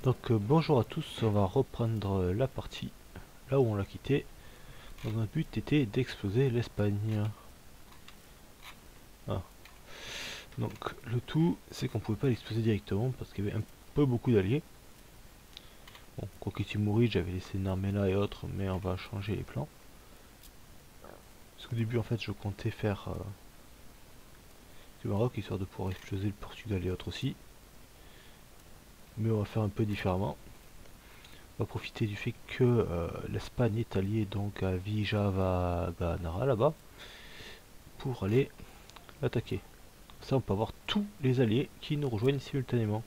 Donc bonjour à tous, on va reprendre la partie là où on l'a quitté. Donc notre but était d'exploser l'Espagne. Ah. Donc le tout c'est qu'on pouvait pas l'exploser directement parce qu'il y avait un peu beaucoup d'alliés. Bon, Kokitimuri j'avais laissé Narmela et autres, mais on va changer les plans. Parce qu'au début en fait je comptais faire du Maroc histoire de pouvoir exploser le Portugal et autres aussi. Mais on va faire un peu différemment. On va profiter du fait que l'Espagne est alliée donc à Vijavaganara là-bas pour aller l'attaquer. Ça, on peut avoir tous les alliés qui nous rejoignent simultanément.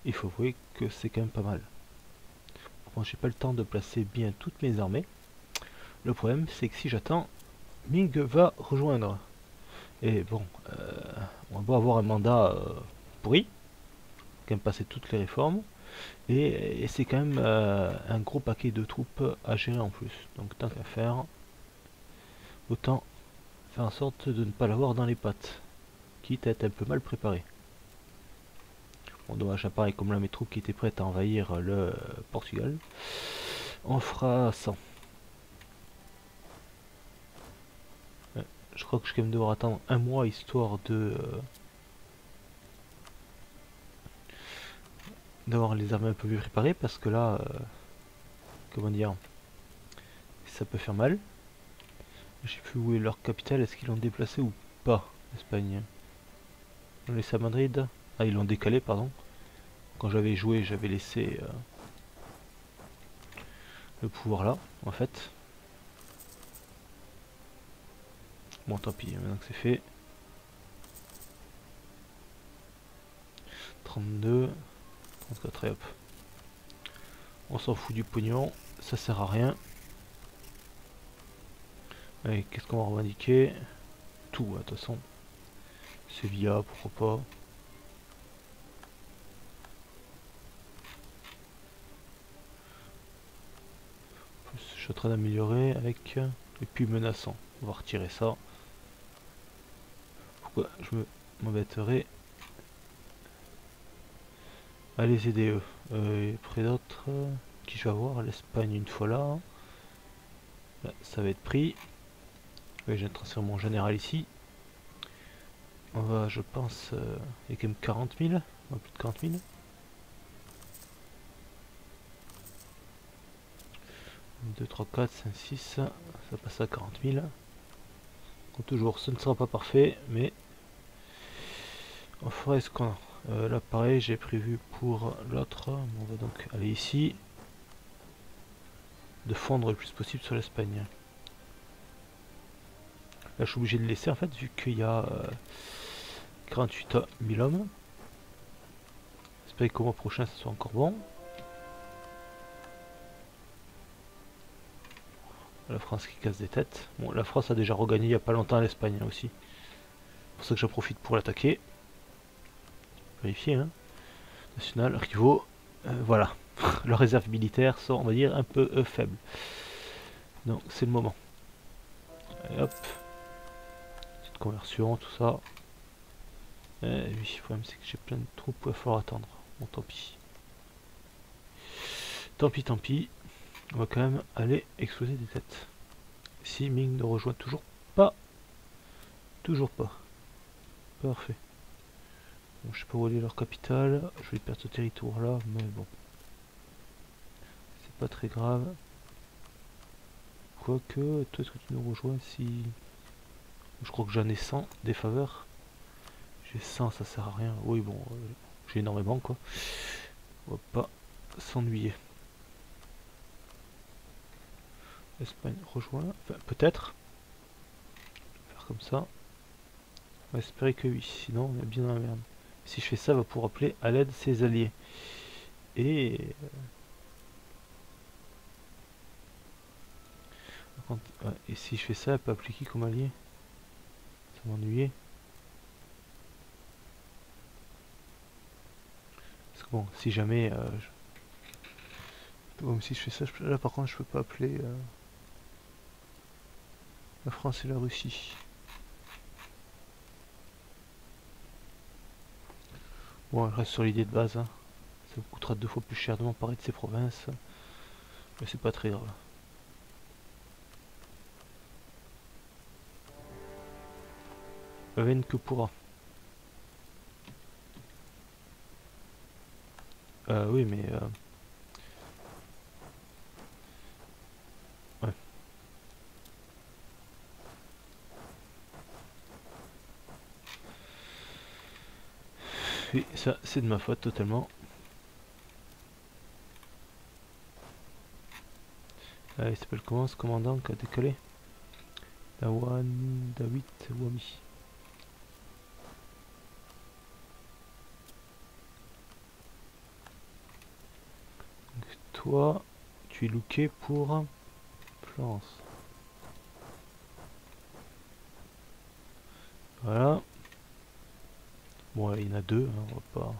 Il faut avouer que c'est quand même pas mal. Bon, j'ai pas le temps de placer bien toutes mes armées. Le problème, c'est que si j'attends, Ming va rejoindre. Et bon, on va avoir un mandat pourri, quand même passer toutes les réformes. Et c'est quand même un gros paquet de troupes à gérer en plus. Donc tant qu'à faire, autant faire en sorte de ne pas l'avoir dans les pattes. Quitte à être un peu mal préparé. Bon, dommage, à pareil, comme là mes troupes qui étaient prêtes à envahir le Portugal. On fera 100. Ouais, je crois que je vais quand même devoir attendre un mois histoire de d'avoir les armées un peu plus préparées parce que là, comment dire, ça peut faire mal. Je sais plus où est leur capitale, est-ce qu'ils l'ont déplacé ou pas, l'Espagne? Ils l'ont laissé à Madrid. Ah, ils l'ont décalé, pardon. Quand j'avais joué, j'avais laissé le pouvoir là, en fait. Bon, tant pis, maintenant que c'est fait. 32, 34, et hop. On s'en fout du pognon, ça sert à rien. Allez, qu'est-ce qu'on va revendiquer? Tout, de toute façon. Sevilla, pourquoi pas. Je suis en train d'améliorer avec... Et puis menaçant. On va retirer ça. Pourquoi je m'embêterai à les aider eux. Près d'autres... qui je vais avoir? L'Espagne une fois là. Là, ça va être pris. Oui, j'ai transféré mon général ici. On va, je pense... il y a quand même 40 000. Plus de 40 000. 2, 3, 4, 5, 6, ça passe à 40 000. Comme toujours, ce ne sera pas parfait, mais on fera ce qu'on a. Là, pareil, j'ai prévu pour l'autre. On va donc aller ici. De fondre le plus possible sur l'Espagne. Là, je suis obligé de laisser en fait, vu qu'il y a 48 000 hommes. J'espère qu'au mois prochain, ça soit encore bon. La France qui casse des têtes. Bon, la France a déjà regagné il n'y a pas longtemps l'Espagne aussi. C'est pour ça que j'en profite pour l'attaquer. Vérifier, hein. National, rivaux. Voilà. Leurs réserves militaires sont, on va dire, un peu faibles. Donc, c'est le moment. Allez, hop. Petite conversion, tout ça. Oui, le problème, c'est que j'ai plein de troupes, il va falloir attendre. Bon, tant pis. Tant pis, tant pis. On va quand même aller exploser des têtes. Si Ming ne rejoint toujours pas. Toujours pas. Parfait. Bon, je sais pas où aller leur capitale. Je vais perdre ce territoire là, mais bon. C'est pas très grave. Quoique, toi est-ce que tu nous rejoins si... Je crois que j'en ai 100 des faveurs. J'ai 100, ça sert à rien. Oui bon, j'ai énormément quoi. On va pas s'ennuyer. Espagne rejoint. Enfin, peut-être. Faire comme ça. On va espérer que oui, sinon on est bien dans la merde. Si je fais ça, on va pouvoir appeler à l'aide ses alliés. Et... ouais, et si je fais ça, elle peut appeler qui comme allié? Ça m'ennuyait. Parce que bon, si jamais... Bon, si je fais ça, là par contre je peux pas appeler la France et la Russie. Bon, je reste sur l'idée de base, hein. me coûtera 2 fois plus cher de m'emparer de ces provinces. Mais c'est pas très grave. Veine que pourra. Oui, mais... ouais. Oui, ça, c'est de ma faute totalement. Il s'appelle comment ce commandant qui a décalé? Dawan, Dawit, Wami. Donc, toi, tu es looké pour Florence. Voilà. Bon, il y en a deux, hein, on va pas...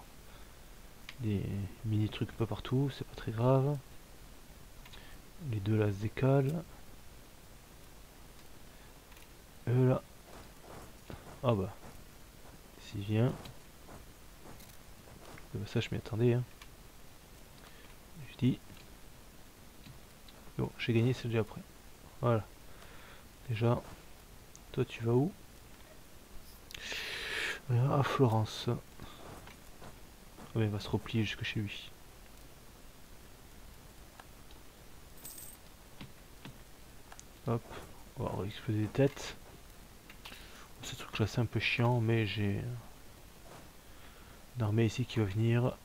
Des mini trucs un peu partout, c'est pas très grave. Les deux là se décalent. Là. Ah bah. S'il vient. Ça je m'y attendais. Hein. Je dis. Bon, j'ai gagné, c'est déjà après. Voilà. Déjà. Toi tu vas où? À Florence. Ouais, il va se replier jusque chez lui. Hop. On va exploser des têtes. Ce truc là c'est un peu chiant, mais j'ai une armée ici qui va venir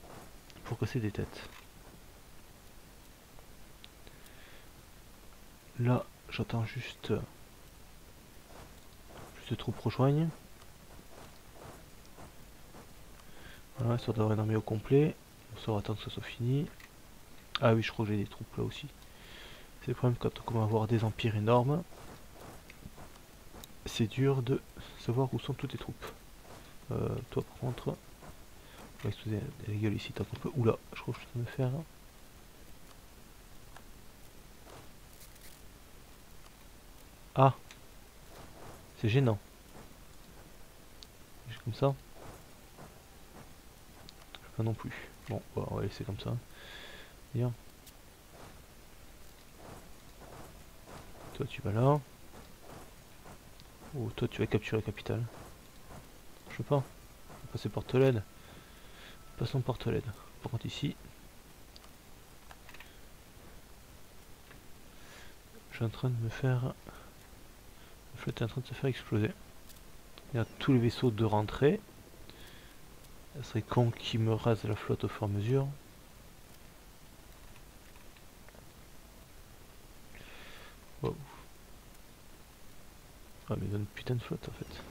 pour casser des têtes. Là, j'attends juste plus de troupes rejoignent. Voilà, histoire d'avoir une armée au complet. On saura attendre que ça soit fini. Ah oui, je crois que j'ai des troupes là aussi. C'est le problème quand on commence à avoir des empires énormes. C'est dur de savoir où sont toutes les troupes. Toi par contre, on va exploser la gueule ici tant qu'on peut. Oula, je crois que je vais me faire. Ah, c'est gênant. J'ai comme ça. Pas non plus. Bon, bah, on va laisser comme ça. Bien. Toi tu vas là. Ou toi tu vas capturer la capitale. Je sais pas. On va passer par Tolède. Passons par Tolède. Par contre ici. Je suis en train de me faire... La flotte est en train de se faire exploser. Il y a tous les vaisseaux de rentrée. Ça serait con qui me rase la flotte au fur et à mesure. Wow. Ah mais il donne une putain de flotte en fait.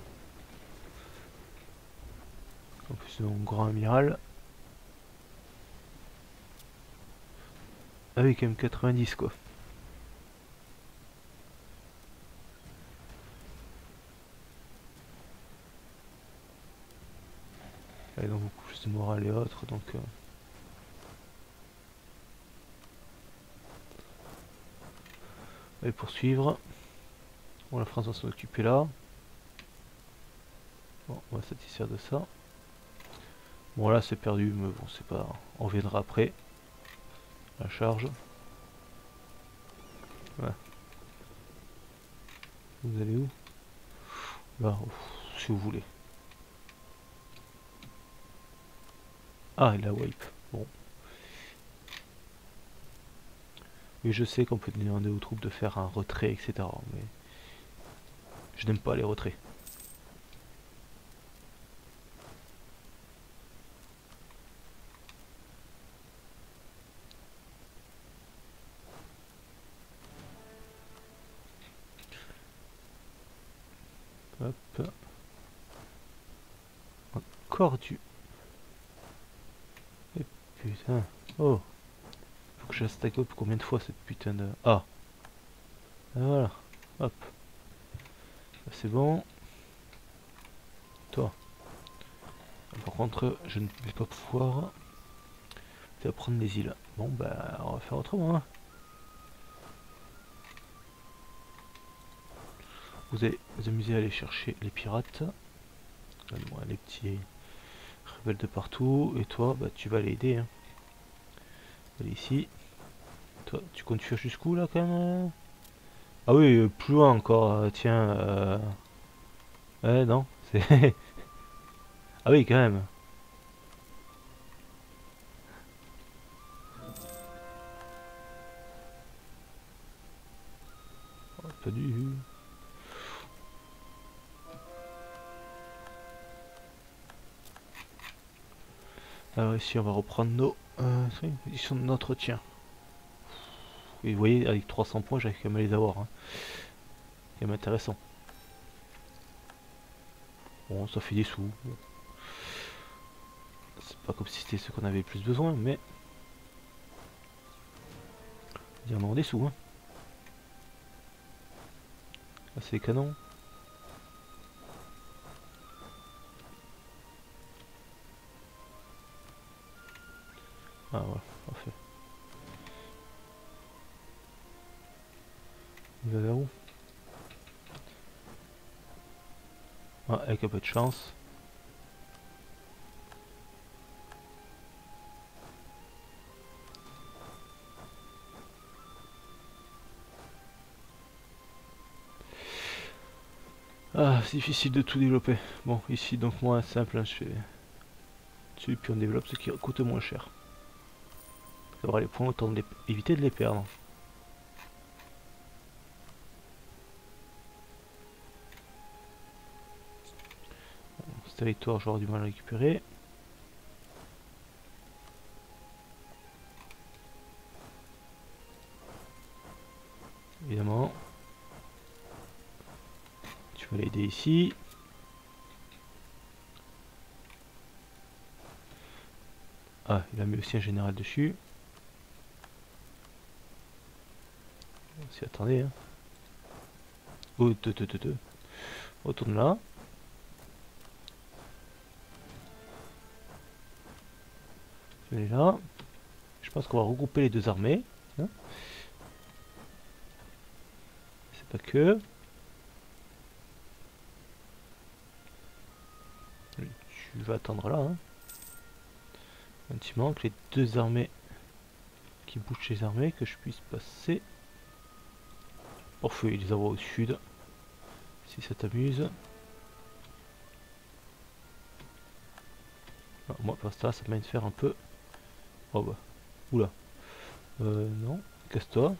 En plus de mon grand amiral. Ah oui quand même 90 quoi. Ils ont beaucoup plus de morale et autres donc... Allez poursuivre. Bon la France va s'en occuper là. Bon on va satisfaire de ça. Bon là c'est perdu mais bon c'est pas... On reviendra après. La charge. Ouais. Vous allez où? Là, si vous voulez. Ah il a wipe. Bon. Et je sais qu'on peut demander aux troupes de faire un retrait, etc. Mais je n'aime pas les retraits. Hop. Encore du... Et putain. Oh. Faut que je la stack up combien de fois cette putain de... Ah. Ah voilà. Hop. C'est bon. Toi. Par contre, je ne vais pas pouvoir... Tu vas prendre les îles. Bon bah, on va faire autrement. Hein. Vous allez vous amuser à aller chercher les pirates. Les petits rebelles de partout. Et toi, bah tu vas l'aider. Hein. aller ici. Toi, tu comptes fuir jusqu'où là quand même? Ah oui, plus loin encore, tiens. Ouais, non, c'est... Ah oui, quand même. Oh, pas du... Alors ici, on va reprendre nos conditions d'entretien. Et vous voyez, avec 300 points, j'arrive quand même à les avoir. Hein. C'est quand même intéressant. Bon, ça fait des sous. Bon. C'est pas comme si c'était ce qu'on avait le plus besoin, mais... Il y en a des sous, hein. Là, c'est les canons. Ah, voilà, parfait. Il va vers où? Ah, avec un peu de chance. Ah, c'est difficile de tout développer. Bon, ici, donc moi, simple, hein, je fais dessus, puis on développe ce qui coûte moins cher. Pour avoir les points, autant de éviter de les perdre. Bon, ce territoire, j'aurai du mal à récupérer. Évidemment. Tu vas l'aider ici. Ah, il a mis aussi un général dessus. On s'y attendait, hein. Oh, retourne là. Tu es là. Je pense qu'on va regrouper les deux armées. Hein. C'est pas que. Tu vas attendre là. Hein. Un petit moment que les deux armées qui bougent les armées, que je puisse passer. Parfait, les avoir au sud. Si ça t'amuse. Ah, moi, pour ça, ça m'a de faire un peu. Oh bah. Oula. Non. Casse-toi.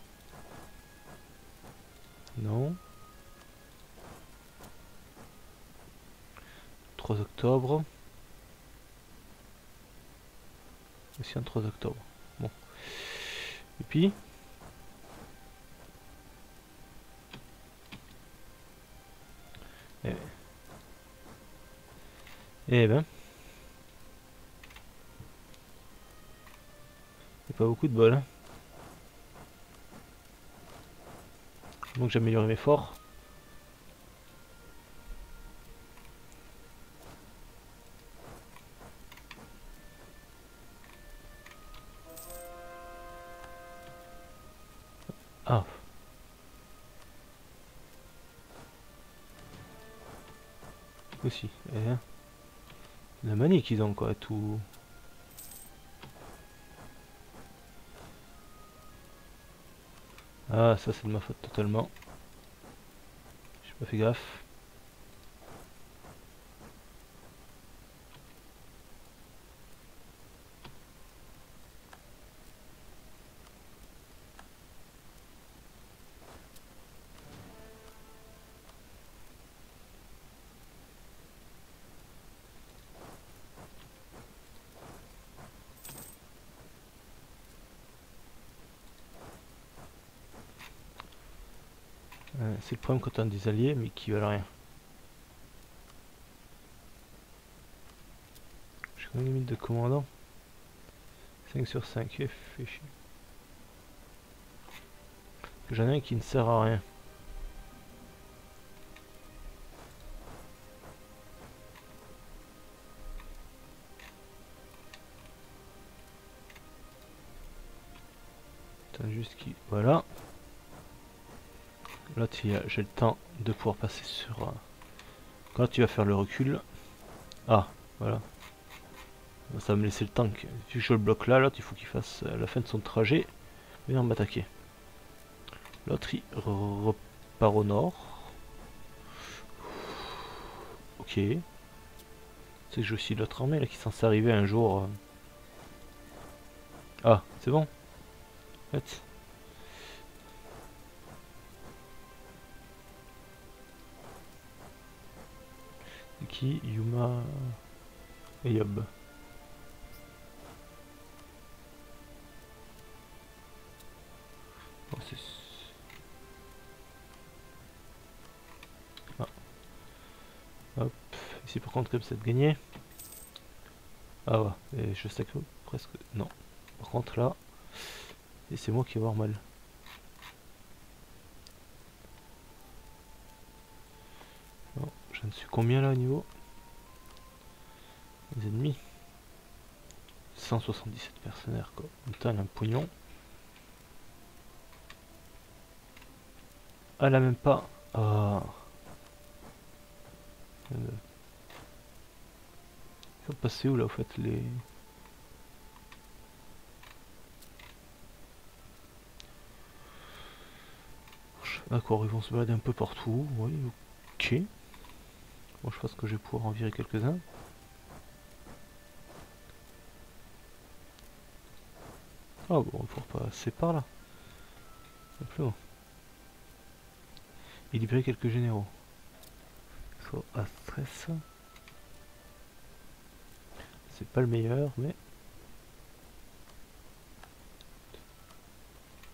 Non. 3 octobre. Aussi un 3 octobre. Bon. Et puis. Eh ben. Il n'y a pas beaucoup de bol. Hein. Donc j'ai amélioré mes forts. Ah. Aussi. Et, la manie qu'ils ont quoi, tout. Ah, ça c'est de ma faute totalement. J'ai pas fait gaffe. C'est le problème quand on a des alliés mais qui veulent rien. J'ai combien de limite de commandant? 5 sur 5, fait chier. J'en ai un qui ne sert à rien. Attends juste qui... Voilà. Là j'ai le temps de pouvoir passer sur... Quand tu vas faire le recul... Ah, voilà. Ça va me laisser le temps. Vu que je le bloque là, l'autre il faut qu'il fasse la fin de son trajet. Venir m'attaquer. L'autre il repart au nord. Ok. C'est que j'ai aussi l'autre armée là qui est censée arriver un jour. Ah, c'est bon. En fait. C'est qui? Yuma et Yob. Oh, ah. Hop. Ici par contre comme c'est de gagner. Ah ouais, et je sais que presque... Non. Par contre là... Et c'est moi qui vais avoir mal. Non, je ne suis combien là au niveau? Les ennemis 177 mercenaires quoi. Putain, elle a un pognon. Ah là même pas. Ah. Ils sont passés où là au fait les... D'accord, ils vont se balader un peu partout. Oui, ok. Bon, je pense que je vais pouvoir en virer quelques-uns. Ah bon, il faut passer par là. Plus haut. Et libérer quelques généraux. Soit à stress. C'est pas le meilleur, mais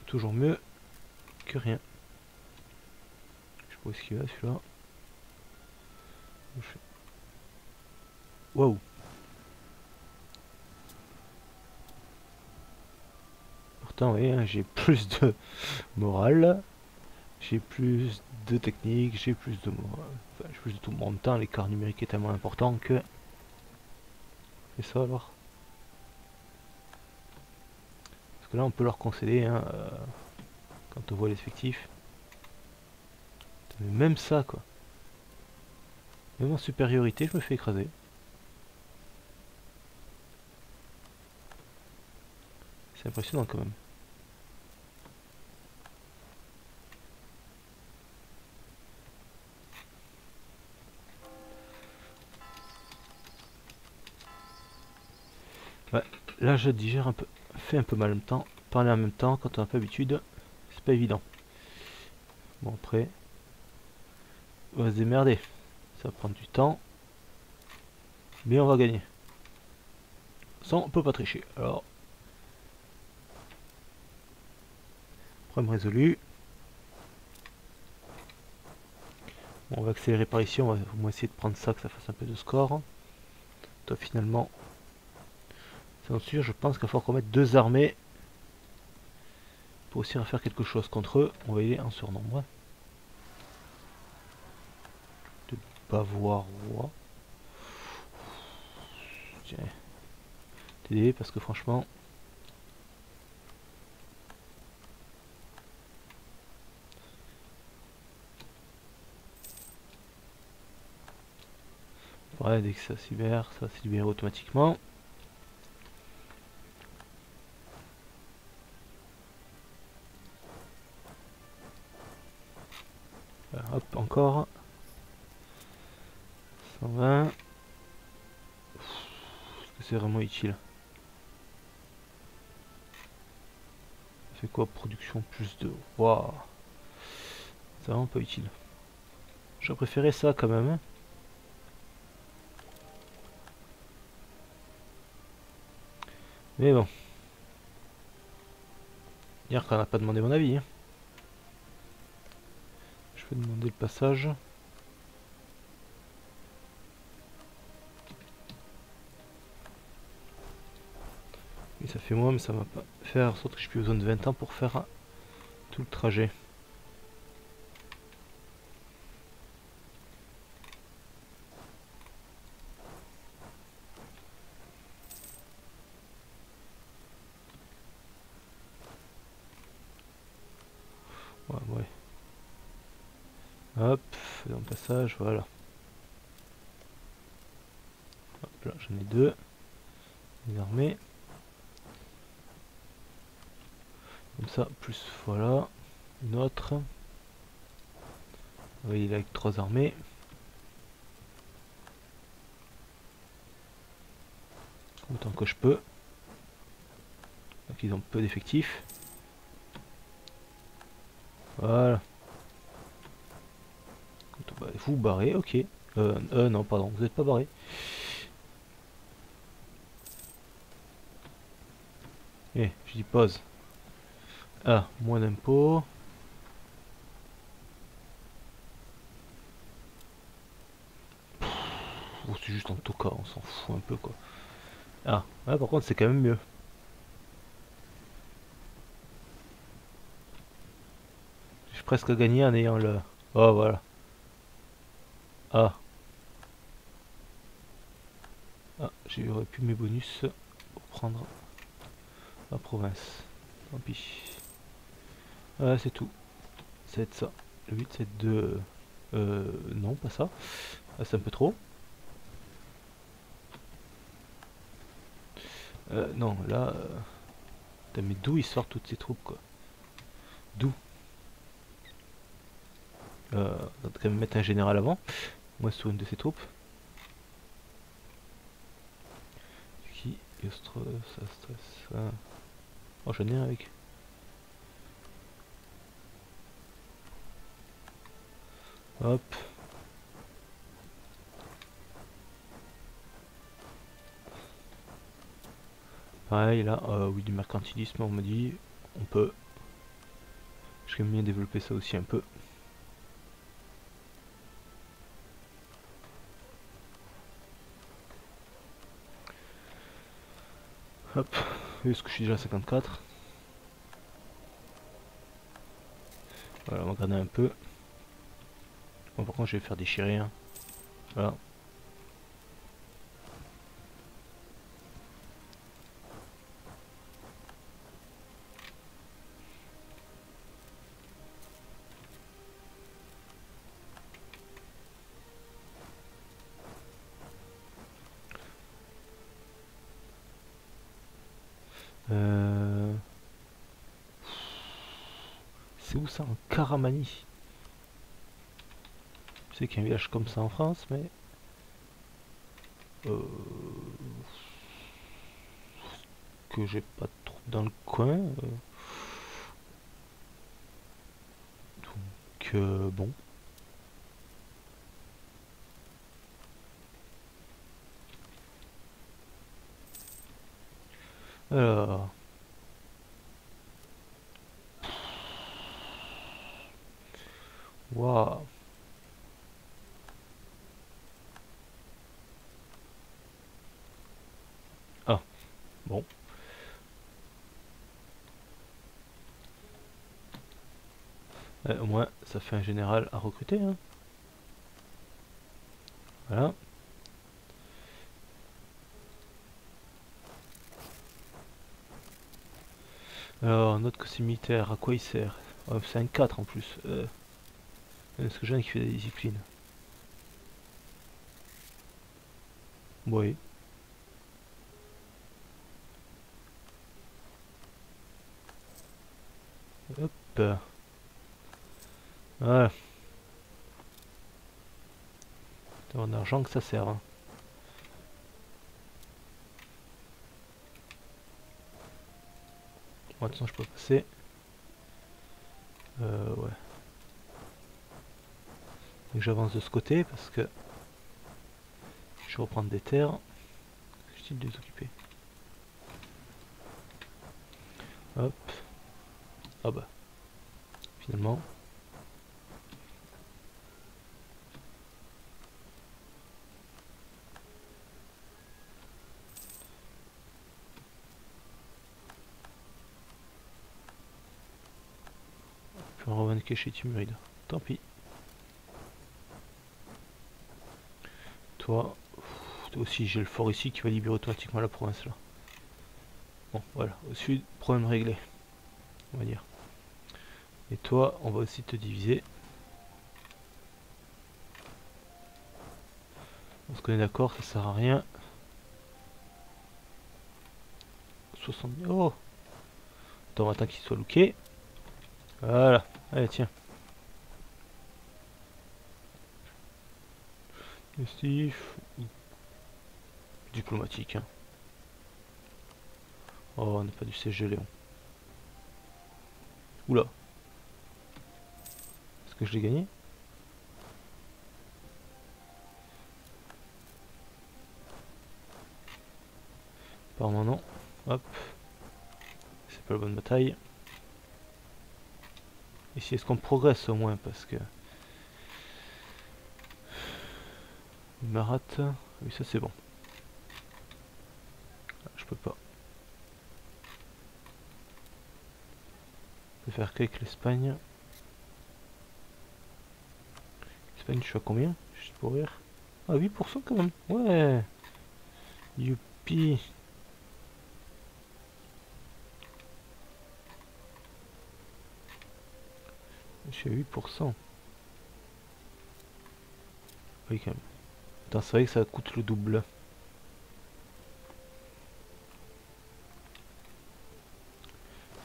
toujours mieux que rien. Je sais pas où est-ce qu'il va celui-là. Waouh! Pourtant, oui, hein, j'ai plus de morale, j'ai plus de technique, j'ai plus de morale. Enfin, j'ai plus de tout. En même temps, l'écart numérique est tellement important que. Et ça alors? Parce que là, on peut leur concéder, hein, quand on voit l'effectif. Mais même ça, quoi. Même en supériorité, je me fais écraser. C'est impressionnant quand même. Ouais, là je digère un peu, fait un peu mal en même temps. Parler en même temps quand on n'a pas l'habitude, c'est pas évident. Bon après, on va se démerder. Ça va prendre du temps, mais on va gagner. Sans, on peut pas tricher. Alors, problème résolu. Bon, on va accélérer par ici, on va essayer de prendre ça, que ça fasse un peu de score. Toi finalement, c'est sûr, je pense qu'il va falloir qu'on mette deux armées pour aussi faire quelque chose contre eux. On va y aller en surnombre. De Bavarois. Tiens, t'aider parce que franchement... Ouais, dès que ça se libère, ça va se libérer automatiquement. Hop, encore. 120. Est-ce que c'est vraiment utile? Ça fait quoi? Production plus de... Waouh. C'est vraiment pas utile. J'aurais préféré ça quand même. Hein. Mais bon. Dire qu'on n'a pas demandé mon avis. Hein. Je vais demander le passage. Et ça fait moins, mais ça va pas faire en sorte que j'ai plus besoin de 20 ans pour faire tout le trajet. Ouais, ouais. Hop, faisons le passage, voilà. Hop là, j'en ai deux. une armée. Comme ça, plus voilà. Une autre. Oui, il est avec 3 armées. Autant que je peux. Donc ils ont peu d'effectifs. Voilà. Bah, vous barrez, ok. Non, pardon, vous n'êtes pas barré. Eh, je dis pause. Ah, moins d'impôts. Oh, c'est juste en tout cas, on s'en fout un peu quoi. Ah, ouais, par contre c'est quand même mieux. J'ai presque gagné en ayant le... Oh voilà. Ah. Ah, j'aurais pu mes bonus pour prendre la province. Tant pis. Ouais, c'est tout. C'est ça. Le 8, c'est 2. Non, pas ça. Ah, c'est un peu trop. Non, là... Putain, mais d'où ils sortent toutes ces troupes, quoi? D'où? On va quand même mettre un général avant. Moi, sur une de ces troupes. Qui? Yostre, ça stresse, ça... Oh, j'en ai un avec. Hop. Pareil, là, oui, du mercantilisme, on me dit. On peut. J'aime bien développer ça aussi un peu. Hop. Est-ce que je suis déjà à 54? Voilà, on va regarder un peu. Bon, par contre, je vais faire déchirer. Hein. Voilà. Euh... C'est où ça, en Caramanie? Je sais qu'il y a un village comme ça en France, mais... que j'ai pas trop dans le coin. Donc, bon. Alors... Waouh. Ah, bon. Au moins, ça fait un général à recruter. Hein. Voilà. Alors, notre côté militaire, à quoi il sert? Oh, c'est un 4 en plus. Est-ce que j'ai un qui fait des disciplines? Oui. Hop. Voilà. C'est en argent que ça sert. Hein. Bon, attends, je peux passer. Ouais. Et j'avance de ce côté parce que je vais reprendre des terres. Je de les occuper. Hop. Ah bah. Finalement. Je vais en revendiquer chez Timuride. Tant pis. Toi. Toi aussi, j'ai le fort ici qui va libérer automatiquement la province là. Bon, voilà. Au sud, problème réglé. On va dire. Et toi, on va aussi te diviser. Parce qu'on est d'accord, ça sert à rien. 70. Oh! Attends, on attend qu'il soit looké. Voilà. Allez, tiens. Steve. Diplomatique. Hein. Oh, on n'a pas du CG Léon. Oula. Est-ce que je l'ai gagné? Apparemment non. Hop. C'est pas la bonne bataille. Ici, est-ce qu'on progresse au moins? Parce que... Marat. Oui, ça c'est bon. Ah, je peux pas. Je peux faire qu'avec l'Espagne. L'Espagne, je suis à combien? Juste pour rire. Ah, 8% quand même. Ouais. Youpi. Je suis à 8%. Oui, quand même. Attends, c'est vrai que ça coûte le double.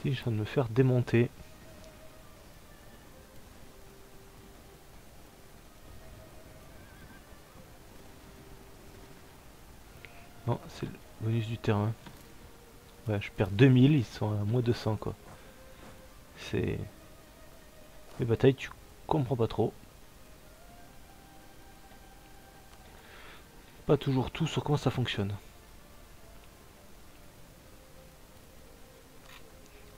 Si, je viens de me faire démonter. Non, c'est le bonus du terrain. Ouais, je perds 2000, ils sont à moins 200 quoi. C'est... Les batailles, tu comprends pas trop. Pas toujours tout sur comment ça fonctionne.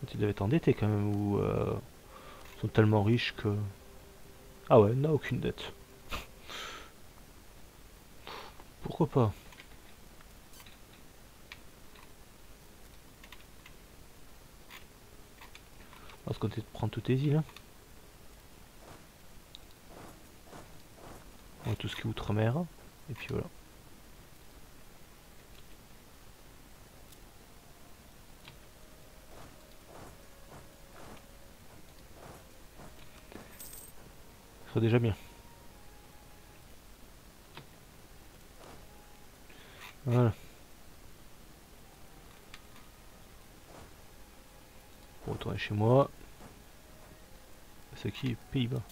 Tu devais t'endetter quand même, ou ils sont tellement riches que... Ah ouais, n'a aucune dette. Pourquoi pas? On va se compter de prendre toutes tes îles. Hein. On a tout ce qui est outre-mer. Et puis voilà. Ce serait déjà bien. Voilà. Pour retourner chez moi. C'est qui? Pays-Bas.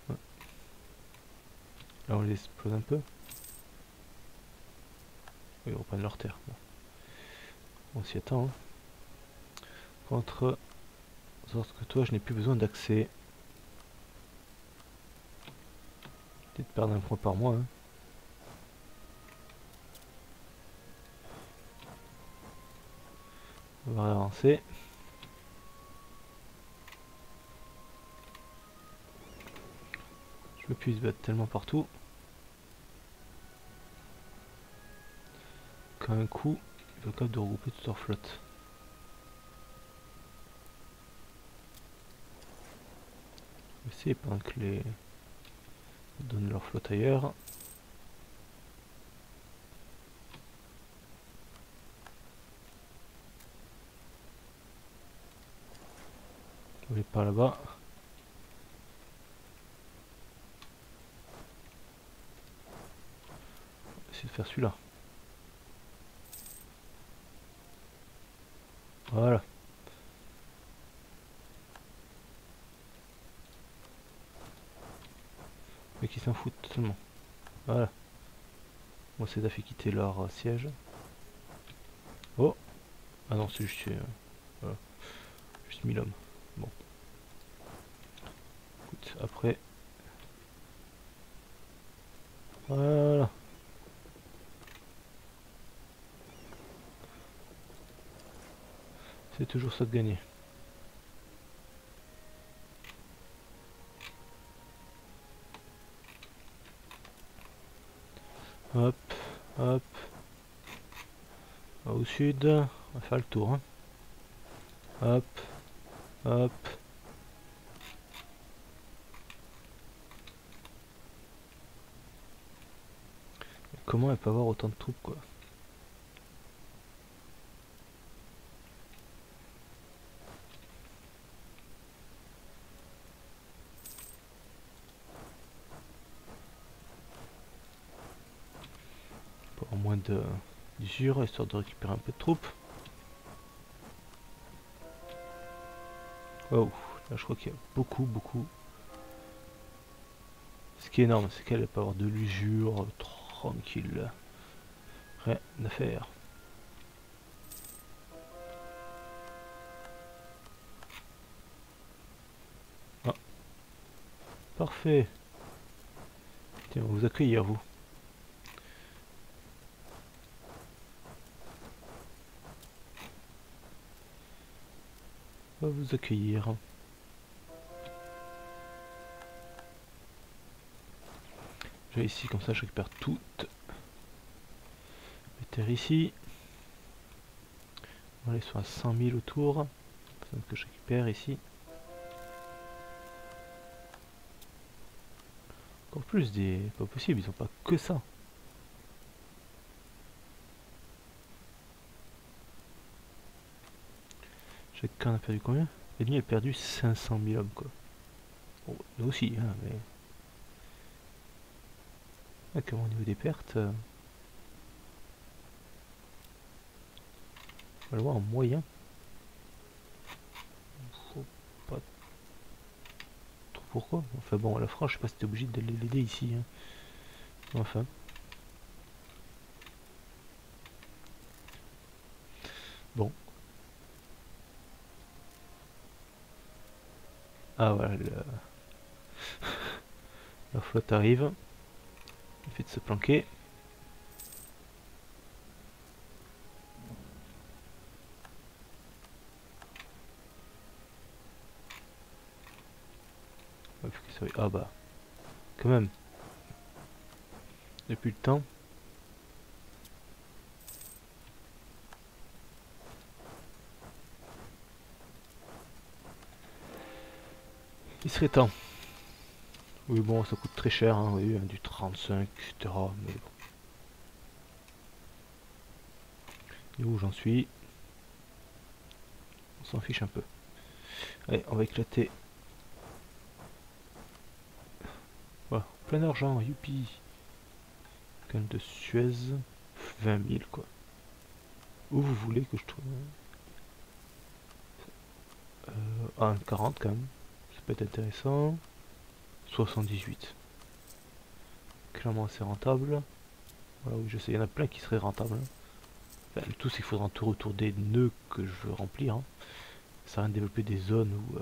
Ouais. Là on les explose un peu. Oui, ils reprennent leur terre. Bon. On s'y attend. Hein. Contre... Sorte que toi je n'ai plus besoin d'accès. Peut-être perdre un point par mois. Hein. On va avancer. Je peux plus se battre tellement partout. Qu'à un coup, ils sont capables de regrouper toute leur flotte. Essayer pendant que les donnent leur flotte ailleurs. Vous voulez par là-bas. Essayer de faire celui-là. Voilà. Mais qui s'en foutent totalement. Voilà. Moi, c'est fait quitter leur siège. Oh. Ah non, c'est juste... voilà. Juste 1000 hommes. Bon. Écoute, après... Voilà. C'est toujours ça de gagner. Hop, hop. Au sud, on va faire le tour. Hein. Hop, hop. Comment elle peut avoir autant de troupes quoi? Pas moins de d'usure, histoire de récupérer un peu de troupes. Wow, là je crois qu'il y a beaucoup. Ce qui est énorme, c'est qu'elle peut avoir de l'usure, tranquille. Rien à faire. Ah, parfait. Tiens, on va vous accueillir, vous. On va vous accueillir. Je vais ici, comme ça je récupère toutes les terres ici. Voilà, ils sont à 100 000 autour. C'est ce que je récupère ici. Encore plus des... Pas possible, ils ont pas que ça. Chacun a perdu combien? L'ennemi a perdu 500 000 hommes, quoi. Bon, nous aussi, hein, mais... Ah, comment au niveau des pertes on va le voir en moyen. Faut pas trop pourquoi. Enfin bon, la France, je sais pas si t'es obligé d'aller l'aider ici. Hein. Enfin. Bon. Ah voilà, la flotte arrive. Il fait de se planquer. Ah bah, quand même. Depuis le temps. Il serait temps. Oui bon, ça coûte très cher, hein, oui, du 35, etc. Mais bon. Et où j'en suis? On s'en fiche un peu. Allez, on va éclater. Voilà, plein d'argent, youpi. Canne de Suez, 20 000 quoi. Où vous voulez que je trouve un 40 quand même. Ça peut être intéressant. 78. Clairement assez rentable. Voilà, oui, je sais, il y en a plein qui seraient rentables. Hein. Enfin, le tout, c'est qu'il faudra tout autour des nœuds que je veux remplir. Hein. Ça sert à rien de développer des zones où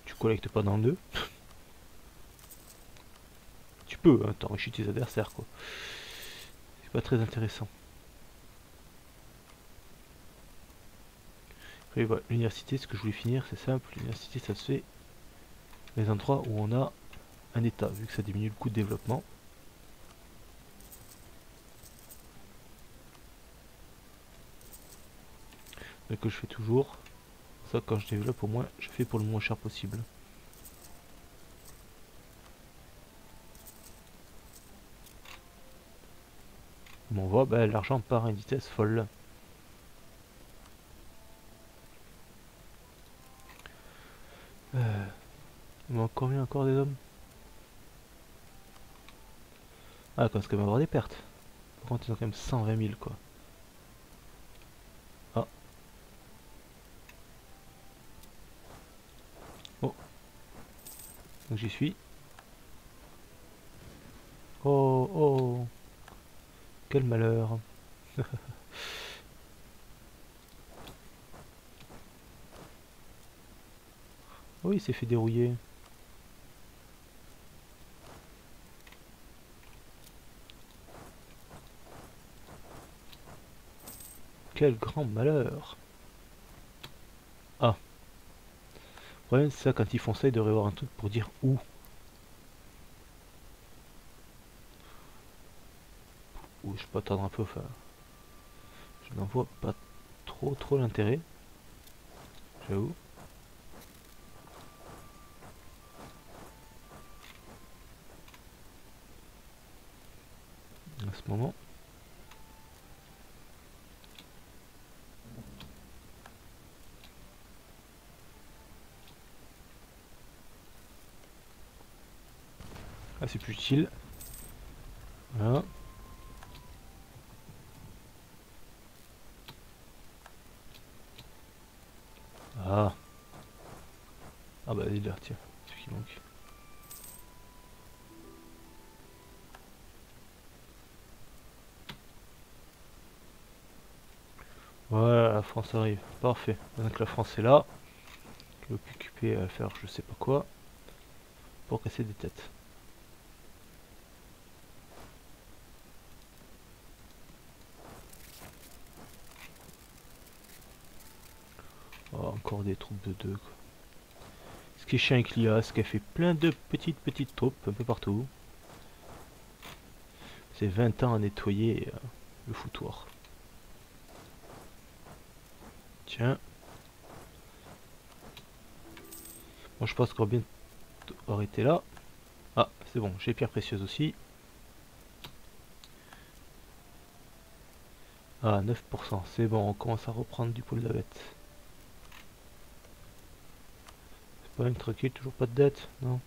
tu collectes pas dans le nœud. Tu peux, hein, t'enrichis tes adversaires, quoi. C'est pas très intéressant. Après, voilà, l'université, ce que je voulais finir, c'est simple. L'université, ça se fait dans les endroits où on a un état, vu que ça diminue le coût de développement. Ce que je fais toujours. Ça, quand je développe, au moins, je fais pour le moins cher possible. Comme on voit, bah, l'argent part à une vitesse folle. Il manque combien encore des hommes? Ah, quand c'est quand même avoir des pertes. Par contre, ils ont quand même 120 000 quoi. Ah. Oh. Donc j'y suis. Oh, oh. Quel malheur. Oui, il s'est fait dérouiller. Quel grand malheur. Ah. Le problème, c'est ça, quand ils font ça, ils devraient avoir un truc pour dire où. Ou je peux attendre un peu, enfin. Je n'en vois pas trop l'intérêt. J'avoue. À ce moment. Ah, c'est plus utile. Voilà. bah il est là, tiens, c'est ce qui manque. Voilà, la France arrive, parfait. Maintenant que la France est là, elle est occupée à faire je sais pas quoi, pour casser des têtes. Oh, encore des troupes de deux, quoi. Ce qui est chiant avec l'IA, c'est qu'elle fait plein de petites troupes un peu partout. C'est 20 ans à nettoyer le foutoir. Tiens. Moi je pense qu'on va bien arrêter là. Ah, c'est bon, j'ai pierre précieuse aussi. Ah, 9%, c'est bon, on commence à reprendre du poil de la bête. C'est pas une tranquille, toujours pas de dette, non.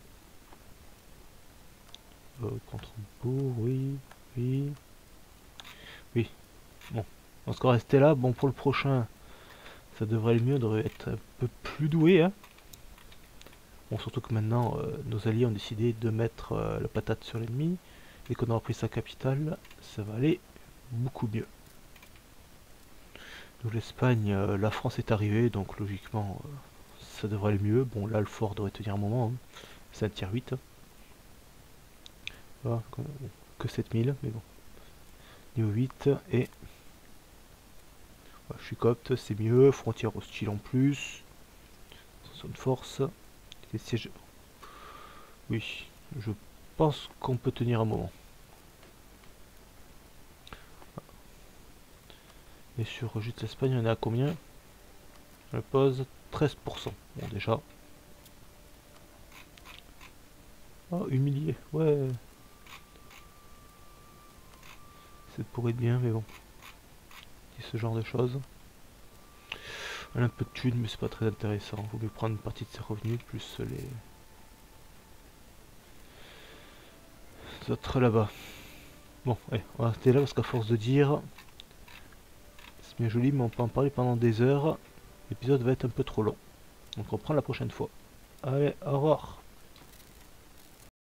Contre-bourg, oui, oui. Oui, bon. On se rester là, bon pour le prochain, ça devrait aller mieux, on devrait être un peu plus doué, hein. Bon, surtout que maintenant, nos alliés ont décidé de mettre la patate sur l'ennemi, et qu'on aura pris sa capitale, ça va aller beaucoup mieux. Donc l'Espagne, la France est arrivée, donc logiquement, ça devrait aller mieux. Bon, là, le fort devrait tenir un moment, hein. C'est un tier 8. Hein. Voilà, que 7000, mais bon. Niveau 8, et... Voilà, je suis copte, c'est mieux. Frontière hostile en plus. Zone force. Les sièges... Oui, je pense qu'on peut tenir un moment. Et sur juste l'Espagne, on est à combien? Je pose 13%. Bon, déjà. Oh, humilié, ouais. Ça pourrait être bien, mais bon. C'est ce genre de choses. On a un peu de thunes, mais c'est pas très intéressant. Vaut mieux prendre une partie de ses revenus, plus les autres là-bas. Bon, allez, on va rester là parce qu'à force de dire, c'est bien joli, mais on peut en parler pendant des heures. L'épisode va être un peu trop long. Donc on reprend la prochaine fois. Allez, au revoir.